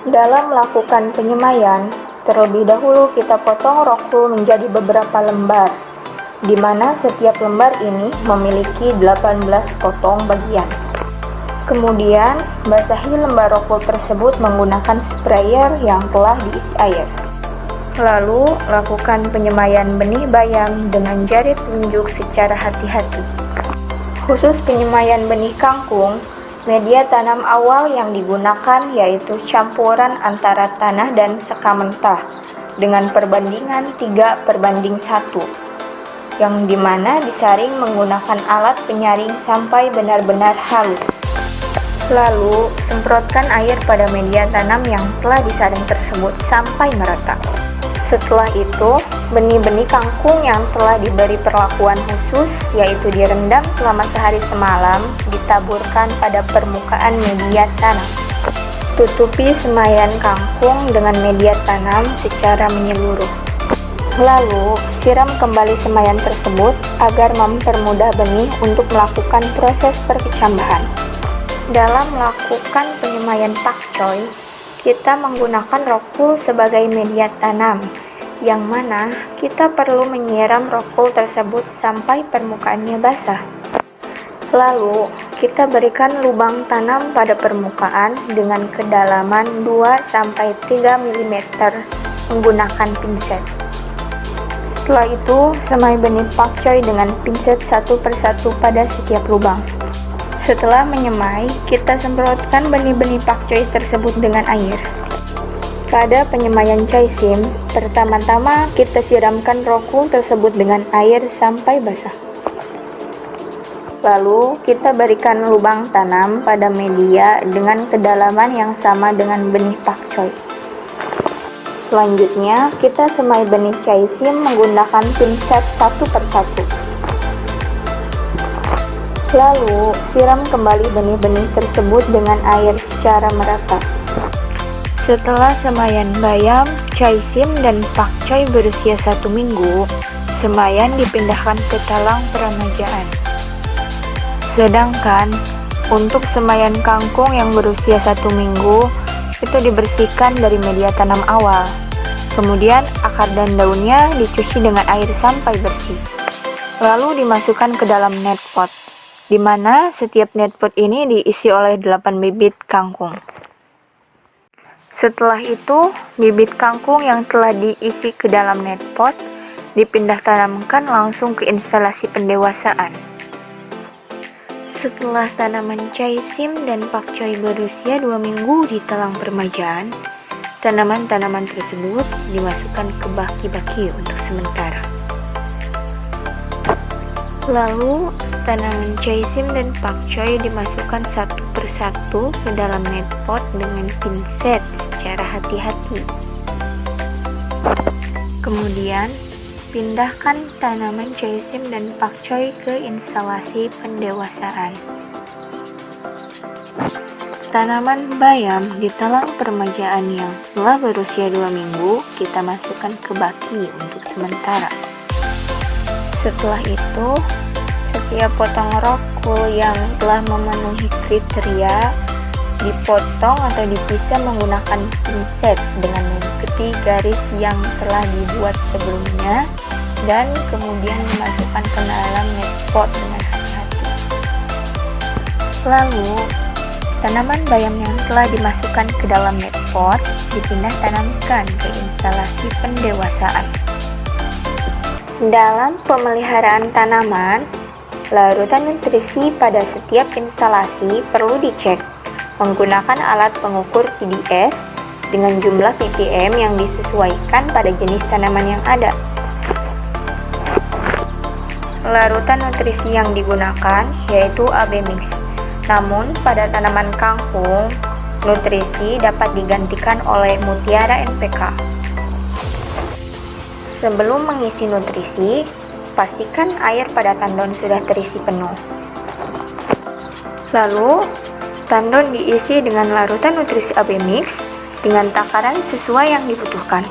Dalam melakukan penyemaian, terlebih dahulu kita potong rokul menjadi beberapa lembar, di mana setiap lembar ini memiliki 18 potong bagian. Kemudian, basahi lembar rokul tersebut menggunakan sprayer yang telah diisi air. Lalu, lakukan penyemaian benih bayam dengan jari telunjuk secara hati-hati. Khusus penyemaian benih kangkung, media tanam awal yang digunakan yaitu campuran antara tanah dan sekam mentah dengan perbandingan 3:1, yang dimana disaring menggunakan alat penyaring sampai benar-benar halus. Lalu, semprotkan air pada media tanam yang telah disaring tersebut sampai merata. Setelah itu, benih-benih kangkung yang telah diberi perlakuan khusus, yaitu direndam selama sehari semalam, ditaburkan pada permukaan media tanam. Tutupi semaian kangkung dengan media tanam secara menyeluruh. Lalu, siram kembali semaian tersebut agar mempermudah benih untuk melakukan proses perkecambahan. Dalam melakukan penyemaian pakcoy, kita menggunakan rokul sebagai media tanam, yang mana kita perlu menyiram rokul tersebut sampai permukaannya basah. Lalu, kita berikan lubang tanam pada permukaan dengan kedalaman 2-3 mm menggunakan pinset. Setelah itu, semai benih pakcoy dengan pinset satu persatu pada setiap lubang. Setelah menyemai, kita semprotkan benih-benih pakcoy tersebut dengan air. Pada penyemaian caisim, pertama-tama kita siramkan rokul tersebut dengan air sampai basah. Lalu, kita berikan lubang tanam pada media dengan kedalaman yang sama dengan benih pakcoy. Selanjutnya, kita semai benih caisim menggunakan pinset satu persatu. Lalu, siram kembali benih-benih tersebut dengan air secara merata. Setelah semaian bayam, caisim, dan pakcoy berusia 1 minggu, semaian dipindahkan ke talang peremajaan. Sedangkan, untuk semaian kangkung yang berusia 1 minggu, itu dibersihkan dari media tanam awal. Kemudian, akar dan daunnya dicuci dengan air sampai bersih. Lalu dimasukkan ke dalam net pot, di mana setiap net pot ini diisi oleh 8 bibit kangkung. Setelah itu, bibit kangkung yang telah diisi ke dalam net pot dipindah tanamkan langsung ke instalasi pendewasaan. Setelah tanaman caisim dan pakcoy berusia 2 minggu di talang permajaan, tanaman-tanaman tersebut dimasukkan ke baki-baki untuk sementara. Lalu, tanaman caisim dan pakcoy dimasukkan satu persatu ke dalam net pot dengan pinset secara hati-hati. Kemudian, pindahkan tanaman caisim dan pakcoy ke instalasi pendewasaan. Tanaman bayam di talang permajaan yang telah berusia 2 minggu kita masukkan ke baki untuk sementara. Setelah itu, setiap potong rokul yang telah memenuhi kriteria dipotong atau dipisah menggunakan pinset dengan mengikuti garis yang telah dibuat sebelumnya dan kemudian dimasukkan ke dalam net pot dengan hati-hati. Lalu, tanaman bayam yang telah dimasukkan ke dalam net pot dipindah tanamkan ke instalasi pendewasaan. Dalam pemeliharaan tanaman, larutan nutrisi pada setiap instalasi perlu dicek menggunakan alat pengukur PDS dengan jumlah ppm yang disesuaikan pada jenis tanaman yang ada. Larutan nutrisi yang digunakan yaitu AB Mix. Namun, pada tanaman kangkung, nutrisi dapat digantikan oleh Mutiara NPK. Sebelum mengisi nutrisi, pastikan air pada tandon sudah terisi penuh. Lalu, tandon diisi dengan larutan nutrisi AB Mix dengan takaran sesuai yang dibutuhkan.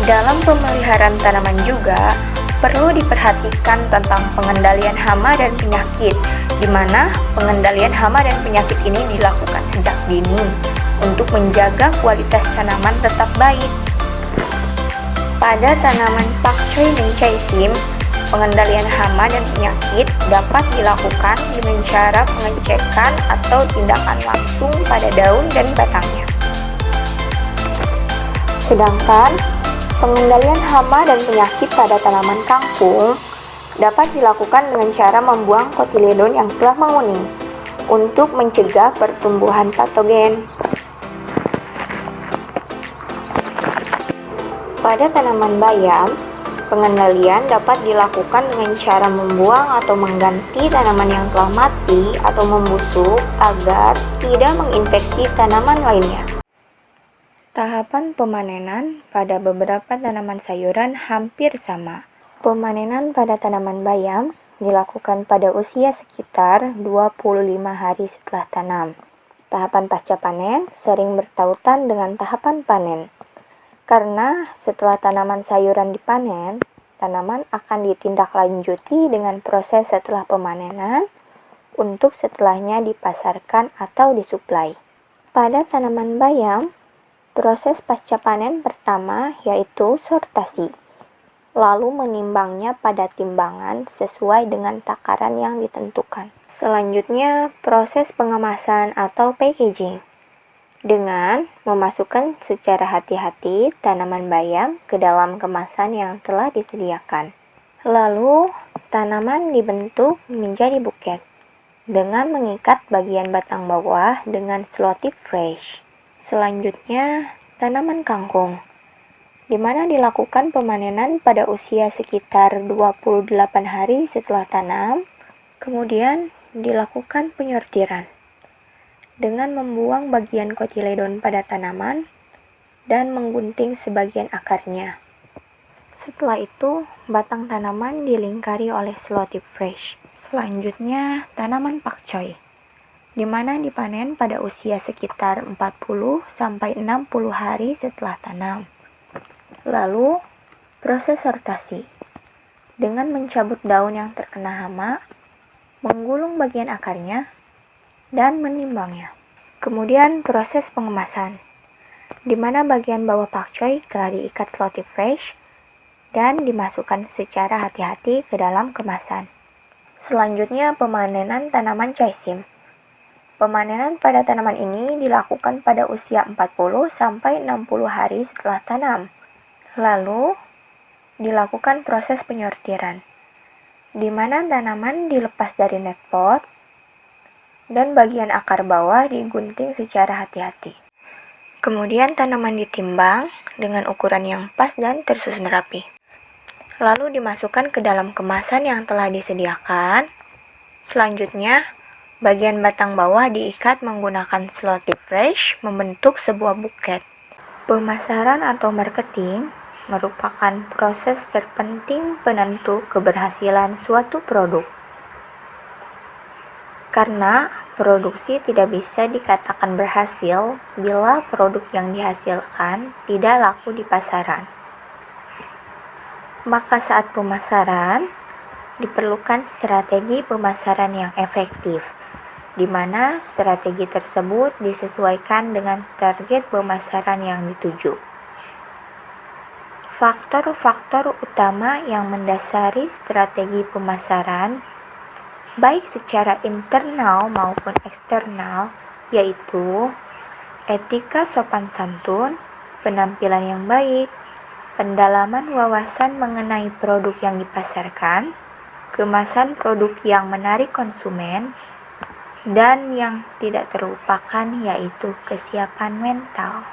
Dalam pemeliharaan tanaman juga, perlu diperhatikan tentang pengendalian hama dan penyakit, di mana pengendalian hama dan penyakit ini dilakukan sejak dini, untuk menjaga kualitas tanaman tetap baik. Pada tanaman pakcoy dan chaisim, pengendalian hama dan penyakit dapat dilakukan dengan cara pengecekan atau tindakan langsung pada daun dan batangnya. Sedangkan pengendalian hama dan penyakit pada tanaman kangkung dapat dilakukan dengan cara membuang kotiledon yang telah menguning untuk mencegah pertumbuhan patogen. Pada tanaman bayam, pengendalian dapat dilakukan dengan cara membuang atau mengganti tanaman yang telah mati atau membusuk agar tidak menginfeksi tanaman lainnya. Tahapan pemanenan pada beberapa tanaman sayuran hampir sama. Pemanenan pada tanaman bayam dilakukan pada usia sekitar 25 hari setelah tanam. Tahapan pasca panen sering bertautan dengan tahapan panen. Karena setelah tanaman sayuran dipanen, tanaman akan ditindaklanjuti dengan proses setelah pemanenan untuk setelahnya dipasarkan atau disuplai. Pada tanaman bayam, proses pasca panen pertama yaitu sortasi, lalu menimbangnya pada timbangan sesuai dengan takaran yang ditentukan. Selanjutnya, proses pengemasan atau packaging, dengan memasukkan secara hati-hati tanaman bayam ke dalam kemasan yang telah disediakan. Lalu, tanaman dibentuk menjadi buket, dengan mengikat bagian batang bawah dengan selotip fresh. Selanjutnya, tanaman kangkung, di mana dilakukan pemanenan pada usia sekitar 28 hari setelah tanam, kemudian dilakukan penyortiran dengan membuang bagian kotiledon pada tanaman dan menggunting sebagian akarnya. Setelah itu, batang tanaman dilingkari oleh selotip fresh. Selanjutnya, tanaman pakcoy, di mana dipanen pada usia sekitar 40-60 hari setelah tanam. Lalu, proses sortasi, dengan mencabut daun yang terkena hama, menggulung bagian akarnya, dan menimbangnya. Kemudian, proses pengemasan, di mana bagian bawah pakcoy telah diikat selotip fresh dan dimasukkan secara hati-hati ke dalam kemasan. Selanjutnya, pemanenan tanaman chaisim. Pemanenan pada tanaman ini dilakukan pada usia 40-60 hari setelah tanam. Lalu, dilakukan proses penyortiran, di mana tanaman dilepas dari net pot dan bagian akar bawah digunting secara hati-hati. Kemudian tanaman ditimbang dengan ukuran yang pas dan tersusun rapi. Lalu dimasukkan ke dalam kemasan yang telah disediakan. Selanjutnya, bagian batang bawah diikat menggunakan selotip fresh membentuk sebuah buket. Pemasaran atau marketing merupakan proses terpenting penentu keberhasilan suatu produk. Karena produksi tidak bisa dikatakan berhasil bila produk yang dihasilkan tidak laku di pasaran. Maka saat pemasaran, diperlukan strategi pemasaran yang efektif, di mana strategi tersebut disesuaikan dengan target pemasaran yang dituju. Faktor-faktor utama yang mendasari strategi pemasaran, baik secara internal maupun eksternal, yaitu etika sopan santun, penampilan yang baik, pendalaman wawasan mengenai produk yang dipasarkan, kemasan produk yang menarik konsumen, dan yang tidak terlupakan yaitu kesiapan mental.